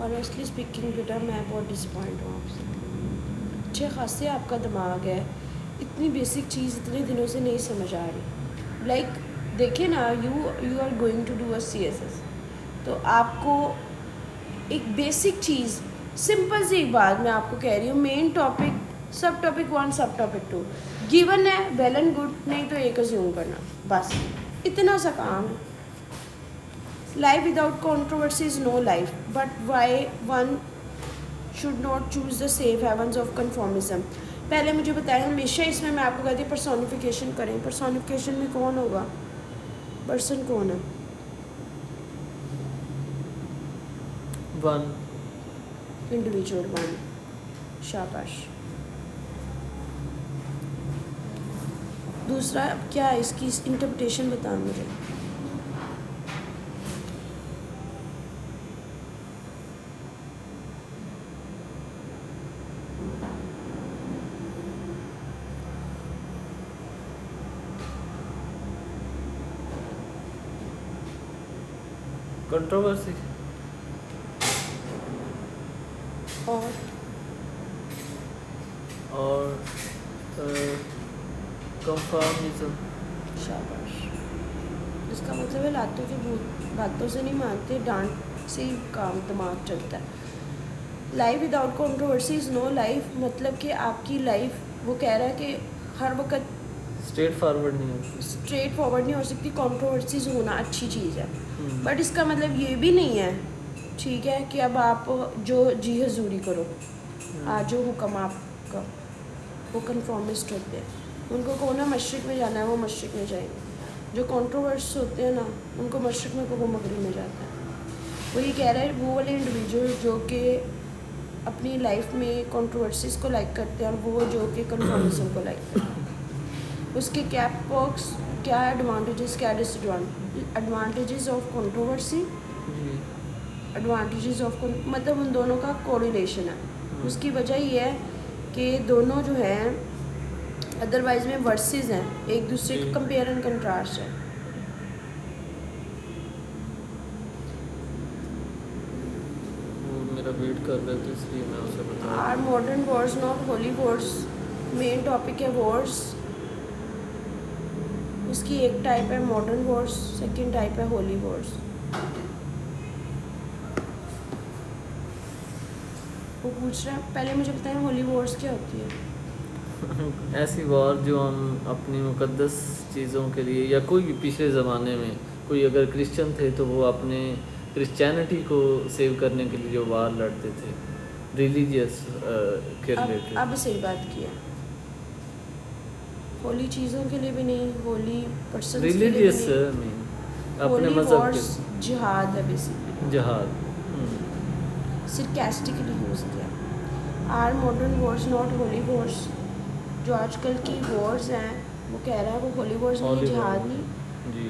Honestly speaking बेटा मैं बहुत डिसपॉइंट हूँ आपसे। अच्छे खासे आपका दिमाग है, इतनी बेसिक चीज़ इतने दिनों से नहीं समझ आ रही। लाइक देखिए ना, you are going to do a CSS, तो आपको एक बेसिक चीज़, सिंपल सी एक बात मैं आपको कह रही हूँ, मेन टॉपिक, सब टॉपिक 1 सब टॉपिक 2 गिवन है, वेल एंड गुड, नहीं तो एक अज्यूम करना, बस इतना सा काम है। Life without controversy is no life, but why one should not choose the safe havens of conformism? पहले मुझे बताएं, हमेशा इसमें मैं आपको कहती हूँ पर्सोनिफिकेशन करें। पर्सोनिफिकेशन में कौन होगा? पर्सन कौन है? One individual one. शाबाश। दूसरा क्या है, इसकी इंटरप्रिटेशन बताओ मुझे। कंट्रोवर्सी और कंफर्मिज्म। शाबाश। इसका मतलब है लातों के भूत बातों से नहीं मानते, डांट से ही काम दिमाग चलता है। Life without controversy is no life, मतलब कि आपकी लाइफ, वो कह रहा है कि हर वक्त स्ट्रेट फॉरवर्ड नहीं होती, स्ट्रेट फॉरवर्ड नहीं हो सकती। कंट्रोवर्सीज होना अच्छी चीज़ है, बट इसका मतलब ये भी नहीं है, ठीक है, कि अब आप जो जी हजूरी करो, आज जो हुक्म आपका, वो कंफॉर्मिस्ट होते हैं, उनको कहो ना मशरिक में जाना है, वो मशरिक में जाएंगे। जो कंट्रोवर्स होते हैं ना, उनको मशरिक में को मगरिब में जाता है। वो ये कह रहा है, वो वाले इंडिविजुअल जो कि अपनी लाइफ में कंट्रोवर्सीज को लाइक करते हैं, और वो जो कि कंफॉर्मिज्म को लाइक करते हैं, उसके क्या पर्क्स, क्या एडवांटेजेस, क्या disadvantage. Advantages of controversy, advantages of, मतलब उन दोनों का कोरिलेशन है। उसकी वजह ये है कि दोनों जो हैं, अदरवाइज में वर्सेस हैं, एक दूसरे का कंपेयर एंड कंट्रास्ट है। मेरा वेट कर रहे थे इसलिए मैं उसे बता। Are modern wars not holy wars? Main topic है वॉर्स। उसकी एक टाइप है मॉडर्न वॉर्स, सेकंड टाइप है होली वॉर्स। वो पूछ रहा है, पहले मुझे बताएं होली वॉर्स क्या होती है? ऐसी वॉर जो हम अपनी मुकद्दस चीज़ों के लिए, या कोई भी पिछले ज़माने में कोई अगर क्रिश्चियन थे तो वो अपने क्रिश्चियनिटी को सेव करने के लिए जो वार लड़ते थे, रिलीजियस के रिलेटेड। अब सही बात किया, होली चीज़ों के लिए भी नहीं, होली पर्सन के लिए भी रिलीजियस नहीं। अपने होली मज़हब वॉर्स के जिहाद है बेसिकली, जहाद। सरकास्टिकली यूज़ किया। Are modern wars not holy wars? जो आजकल की वॉर्स हैं, वो कह रहा है वो होली वॉर्स नहीं, Holy जिहाद war। नहीं। जी।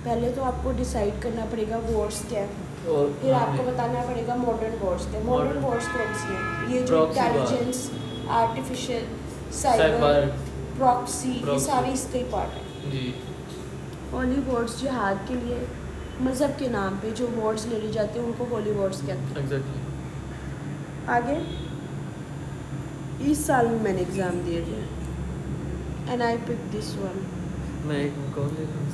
पहले तो आपको डिसाइड करना पड़ेगा वॉर्स क्या है, और फिर आपको बताना पड़ेगा मॉडर्न वॉर्स क्या है। मॉडर्न वॉर्स कौन सी है? ये जो Proxy war। Intelligence, artificial, cyber, proxy, ये सारी इसके ही पार्ट है। जी। होली वॉर्स जिहाद के लिए, मज़हब के नाम पे जो वॉर्स लड़ी जाते हैं उनको होली वॉर्स कहते हैं। एग्जैक्टली। आगे इस साल में मैंने एग्ज़ाम दिए थे, and I pick this one. मैं एक कॉल ले लूँ।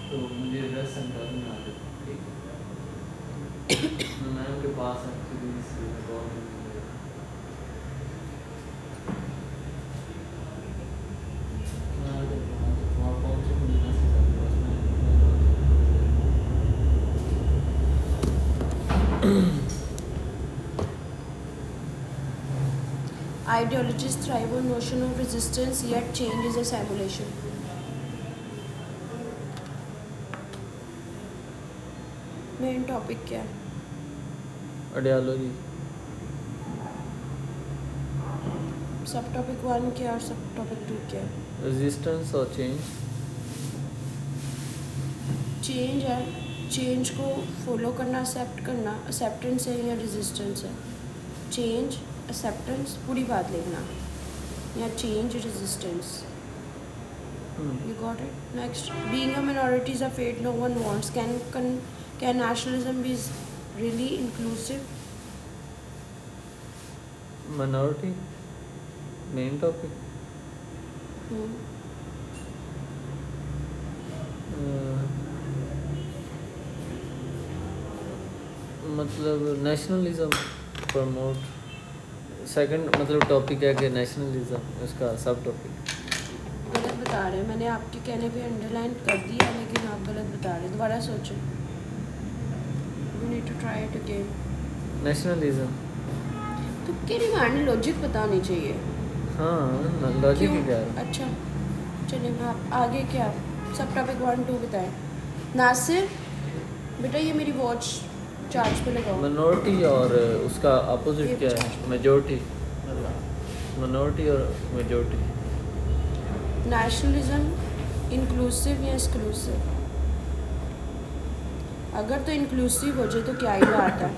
तो मुझे एड्रेस सेंड कर देना आगे, ठीक है? मैं उनके पास एक्चुअली इसलिए call Ideologies thrive on notion of resistance, yet change is a simulation. Main topic क्या है? आइडियोलॉजी। सब टॉपिक 1 क्या और सब टॉपिक 2 क्या है? रेजिस्टेंस और चेंज। चेंज है, चेंज को फॉलो करना, एक्सेप्ट करना, एक्सेप्टेंस है या रेजिस्टेंस है? चेंज, एक्सेप्टेंस, पूरी बात लिखना, या change, resistance. You got it. Next, being a minority is a fate no one wants. Can nationalism be really inclusive? minority main topic. मतलब नेशनलिज्म प्रमोट, सेकंड मतलब टॉपिक है कि नेशनलिज्म, उसका सब टॉपिक। गलत बता रहे हैं, मैंने आपके कहने पे अंडरलाइन कर दिया लेकिन आप गलत बता रहे हैं, दोबारा सोचो। You need to try it again. Nationalism तो क्या रिमांड लॉजिक पता होनी चाहिए। हाँ लॉजिक ही क्या है। अच्छा चलिए, आप आगे क्या सब टॉपिक 1 2 बताएं। नासिर बेटा ये मेरी वॉच चार्ज पे लगाओ। मिनॉरिटी और उसका अपोजिट क्या है? मेजॉरिटी। मिनॉरिटी और मेजॉरिटी। नेशनलिज्म इंक्लूसिव या एक्सक्लूसिव? अगर तो इंक्लूसिव हो जाए तो क्या ही बात है,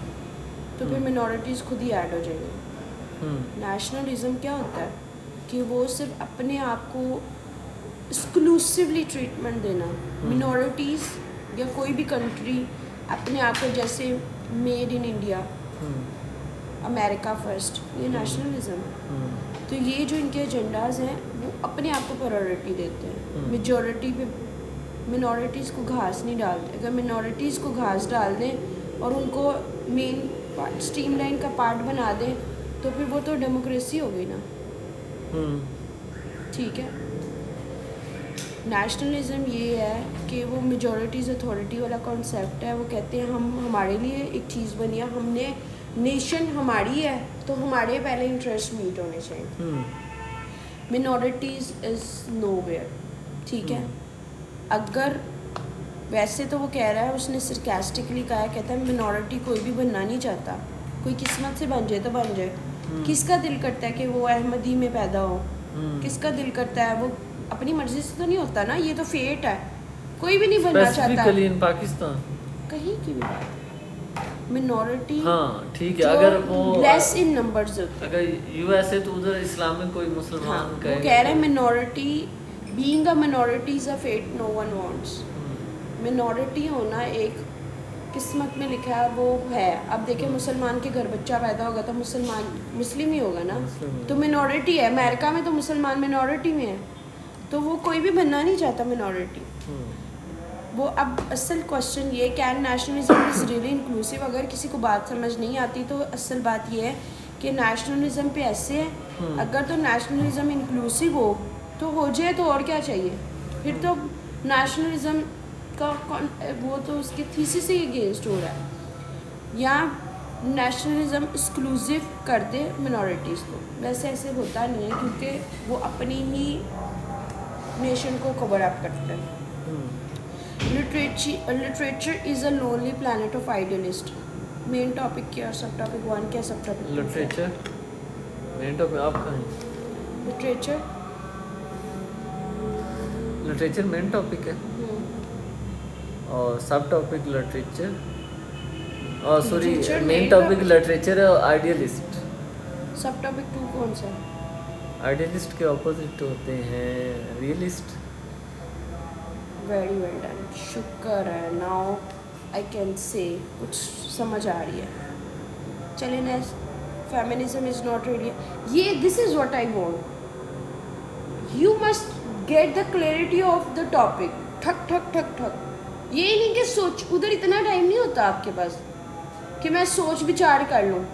तो फिर मिनॉरिटीज़ खुद ही ऐड हो जाएंगी। नेशनलिज्म क्या होता है कि वो सिर्फ अपने आप को एक्सक्लूसिवली ट्रीटमेंट देना, मिनॉरिटीज़ या कोई भी कंट्री अपने आप को जैसे made in India, America first, ये नेशनलिज्म है। तो ये जो इनके एजेंडाज हैं वो अपने आप को प्रायोरिटी देते हैं, मेजॉरिटी पे मिनॉरिटीज़ को घास नहीं डालते। अगर मिनॉरिटीज़ को घास डाल दें और उनको मेन स्ट्रीमलाइन का पार्ट बना दें तो फिर वो तो डेमोक्रेसी हो गई ना। ठीक है, नेशनलिज्म ये है कि वो मेजॉरिटीज़ अथॉरिटी वाला कॉन्सेप्ट है। वो कहते हैं हम हमारे लिए एक चीज़ बनी है, हमने नेशन हमारी है तो हमारे पहले इंटरेस्ट मीट होने चाहिए। Minorities is nowhere. ठीक है, अगर वैसे तो वो कह रहा है, उसने सरकास्टिकली कहा है, कहता है मिनॉरिटी कोई भी बनना नहीं चाहता, कोई किस्मत से बन जाए तो बन जाए। किसका दिल करता है कि वो अहमदी में पैदा हो? किसका दिल करता है? वो अपनी मर्जी से तो नहीं होता ना, ये तो फेट है, कोई भी नहीं बनना चाहता। स्पेसिफिकली इन पाकिस्तान कहीं की भी बात, मिनॉरिटी हाँ ठीक है, अगर वो लेस इन नंबर्स होते हैं। अगर यूएसए तो उधर इस्लामिक कोई मुसलमान हाँ, वो कह रहे हैं minority, being a minority is a fate no one wants. Minority होना एक किस्मत में लिखा है, वो है। अब देखिए मुसलमान के घर बच्चा पैदा होगा तो मुस्लिम ही होगा ना, तो मिनॉरिटी है। अमेरिका में तो मुसलमान मिनॉरिटी में है, तो वो कोई भी बनना नहीं चाहता मिनॉरिटी। वो अब असल क्वेश्चन ये, can nationalism is really inclusive? अगर किसी को बात समझ नहीं आती तो असल बात ये है कि नेशनलिज्म पे ऐसे है, अगर तो नेशनलिज्म इंक्लूसिव हो तो हो जाए, तो और क्या चाहिए फिर? तो नेशनलिज्म का वो तो उसके थीसिस से अगेंस्ट हो रहा है। या नेशनलिज्म एक्सक्लूसिव कर दे मिनॉरिटीज़ को, वैसे ऐसे होता नहीं है क्योंकि वो अपनी ही नेशन को कवर अप करते हैं। Literature is a lonely planet of idealist. Main topic क्या, सब टॉपिक 1 क्या, सब टॉपिक लिटरेचर मेन टॉपिक आपका है। लिटरेचर मेन टॉपिक है और सब टॉपिक लिटरेचर, और सॉरी मेन टॉपिक लिटरेचर है और आइडियलिस्ट। सब टॉपिक 2 कौन सा? आइडियलिस्ट के ऑपोजिट होते हैं रियलिस्ट। वेरी वेल डन, शुक्र है। नाउ आई कैन से कुछ समझ आ रही है। चलिए next, feminism is not really, ये this is what I want. You must get the clarity of the topic. ठक ठक ठक ठक, ये नहीं कि सोच, उधर इतना टाइम नहीं होता आपके पास कि मैं सोच विचार कर लूँ।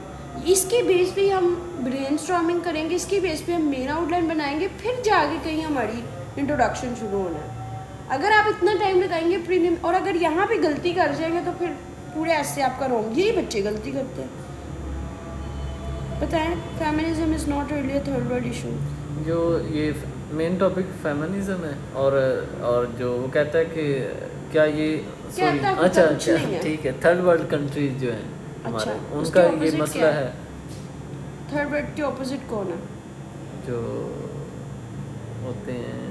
इसके बेस पे हम ब्रेनस्टॉर्मिंग करेंगे, इसके बेस पे हम मेन आउटलाइन बनाएंगे, फिर जाके कहीं हमारी इंट्रोडक्शन शुरू होना है। अगर आप इतना टाइम लगाएंगे प्रीलिम, और अगर यहाँ पे गलती कर जाएंगे तो फिर पूरे ऐसे आपका रॉन्ग। यही बच्चे गलती करते हैं। बताएं, feminism is not really a third world issue. जो ये मेन टॉपिक फेमिनिज्म है, और जो वो कहता है कि क्या ये अच्छा ठीक है, थर्ड वर्ल्ड कंट्रीज जो हैं हमारे, उनका ये मसला है। थर्ड वर्ल्ड के ऑपोजिट कौन है? जो होते हैं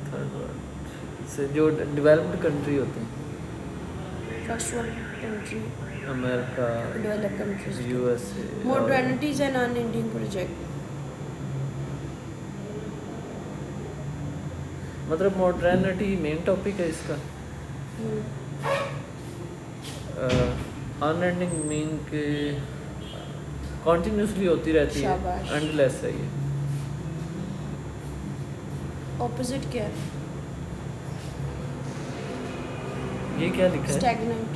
थर्ड वर्ल्ड से जो डेवलप्ड कंट्री होते हैं, first world country, America, develop countries, USA. Modernity is an non Indian project. मतलब मॉडर्निटी मेन टॉपिक है इसका। अनएंडिंग मीन के कॉन्टिन्यूसली होती रहती है, शाबाश। एंडलेस है ये। ऑपोजिट क्या है? ये क्या लिखा है? स्टैग्नेंट।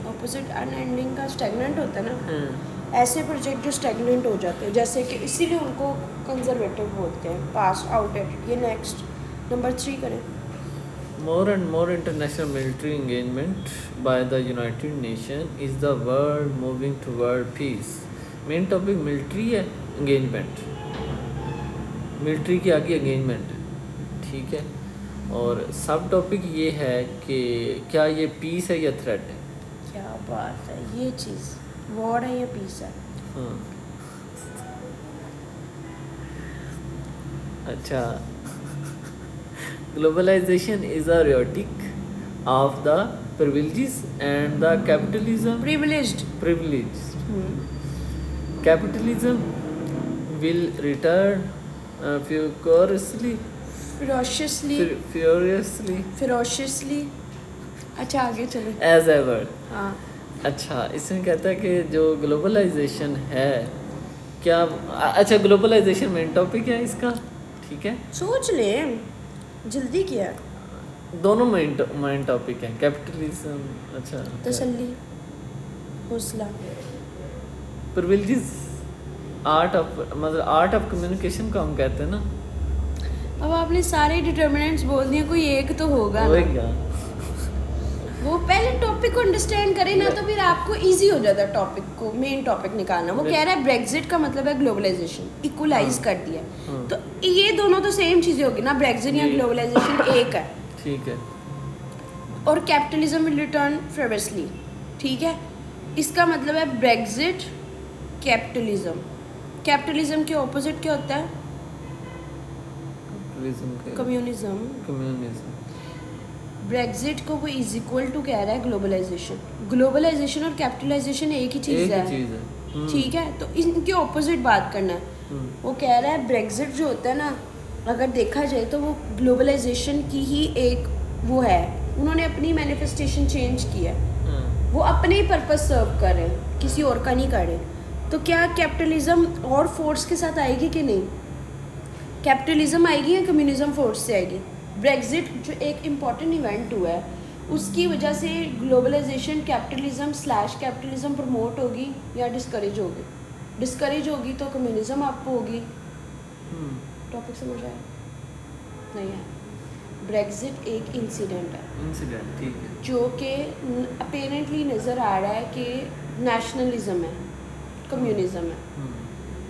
ऑपोजिट अनएंडिंग का स्टैग्नेंट होता है ना। हाँ। ऐसे प्रोजेक्ट जो स्टैग्नेंट हो जाते हैं, जैसे कि इसीलिए उनको कंजर्वेटिव बोलते हैं, पास आउटडेटेड। ये नेक्स्ट नंबर 3 करें। More and more international military engagement by the United Nations is the world moving toward peace. Main topic military है, engagement, मिलिट्री के आगे engagement है, ठीक है। और सब टॉपिक ये है कि क्या ये पीस है या थ्रेट है। क्या बात है, ये चीज़ वॉर है या पीस है? हाँ। अच्छा, globalization is a rhetoric of the privileges and the capitalism. Privileged. Capitalism will return furiously. ferociously। अच्छा आगे चले। As ever. हाँ। अच्छा, इसमें कहता है कि जो ग्लोबलाइजेशन है, क्या अच्छा ग्लोबलाइजेशन मेन टॉपिक है इसका, ठीक है। सोच ले, जल्दी किया। दोनों मेन टॉपिक हैं, कैपिटलिज्म। अच्छा, तसल्ली, हौसला, प्रिविलेजेस, आर्ट ऑफ, मतलब आर्ट ऑफ कम्युनिकेशन को हम कहते हैं ना। अब आपने सारे डिटर्मिनेंट्स बोल दिए, कोई एक तो होगा वही ना। क्या, वो पहले टॉपिक को अंडरस्टैंड करे ना, तो फिर आपको इजी हो जाता है टॉपिक को, मेन टॉपिक निकालना। वो कह रहा है ब्रेक्जिट का मतलब है ग्लोबलाइजेशन, इक्वलाइज कर दिया। तो ये दोनों तो सेम चीज़ें होगी ना, ब्रेक्जिट या ग्लोबलाइजेशन एक है। ठीक है। और कैपिटलिज्म विल रिटर्न फेवरसली, ठीक है। इसका मतलब है ब्रेक्जिट कैपिटलिज्म। कैपिटलिज्म के ऑपोजिट क्या होता है? कम्युनिज्म। ब्रेक्जिट को वो इज इक्वल टू कह रहा है ग्लोबलाइजेशन। ग्लोबलाइजेशन और कैपिटलाइजेशन एक ही चीज़ है, ठीक है। तो इनके ऑपोजिट बात करना है। वो कह रहा है ब्रेक्जिट जो होता है ना, अगर देखा जाए तो वो ग्लोबलाइजेशन की ही एक वो है। उन्होंने अपनी मैनिफेस्टेशन चेंज की है, वो अपने ही पर्पस सर्व कर रहे हैं, किसी और का नहीं कर रहे। तो क्या कैपिटलिज्म और फोर्स के साथ आएगी कि नहीं? कैपिटलिज्म आएगी या कम्युनिज्म फोर्स से आएगी? ब्रेक्जिट जो एक इम्पॉर्टेंट इवेंट हुआ है, उसकी वजह से ग्लोबलाइजेशन कैपिटलिज्म प्रमोट होगी या डिस्करेज होगी? डिस्करेज होगी तो कम्युनिज्म अप होगी। टॉपिक समझ आया? नहीं है। ब्रेक्जिट एक इंसिडेंट है, ठीक है, जो कि अपेरेंटली नज़र आ रहा है कि नेशनलिज्म है, कम्युनिज्म है,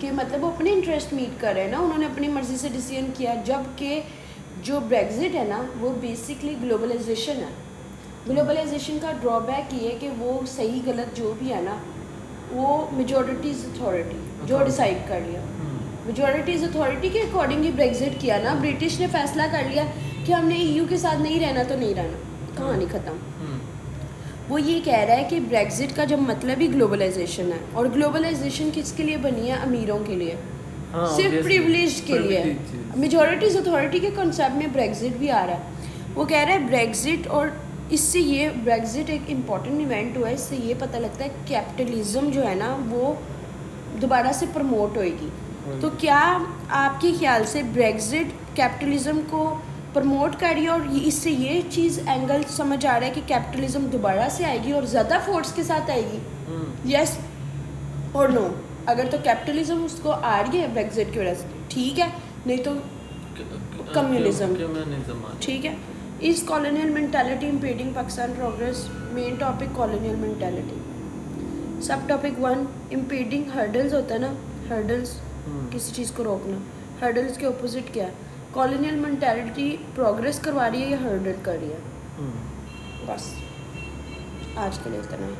कि मतलब वो अपने इंटरेस्ट मीट कर रहे हैं ना, उन्होंने अपनी मर्जी से डिसीजन किया। जबकि जो ब्रेक्जिट है ना, वो बेसिकली ग्लोबलाइजेशन है। ग्लोबलाइजेशन का ड्रॉबैक ये है कि वो सही गलत जो भी है ना, वो मेजॉरिटीज अथॉरिटी जो डिसाइड कर लिया, मेजॉरिटीज अथॉरिटी के अकॉर्डिंग ही ब्रेक्जिट किया ना। ब्रिटिश ने फैसला कर लिया कि हमने EU के साथ नहीं रहना तो नहीं रहना, कहानी ख़त्म। वो ये कह रहा है कि ब्रेक्जिट का जब मतलब ही ग्लोबलाइजेशन है, और ग्लोबलाइजेशन किसके लिए बनी है? अमीरों के लिए, सिर्फ प्रिविलेज के लिए। मेजॉरिटीज अथॉरिटी के कॉन्सेप्ट में ब्रेक्जिट भी आ रहा है। वो कह रहा है ब्रेक्जिट, और इससे ये ब्रेक्जिट एक इम्पॉर्टेंट इवेंट हुआ है, इससे ये पता लगता है कैपिटलिज्म जो है ना, वो दोबारा से प्रमोट होएगी। तो क्या आपके ख्याल से ब्रेक्जिट कैपिटलिज्म को प्रमोट कर रही है, और इससे ये चीज़ एंगल समझ आ रहा है कि कैपिटलिज्म दोबारा से आएगी और ज़्यादा फोर्स के साथ आएगी? यस और नो? अगर तो कैपिटलिज्म उसको आ रही है ब्रेक्जिट की वजह से, ठीक है, नहीं तो कम्युनिज्म, ठीक है। Is colonial mentality impeding Pakistan progress? Main topic colonial mentality. Subtopic 1 impeding hurdles होता है ना, हर्डल्स, किसी चीज़ को रोकना। हर्डल्स के ऑपोजिट क्या है? कॉलोनियल मेंटालिटी प्रोग्रेस करवा रही है या हर्डल कर रही है? बस आज के लिए इतना ही।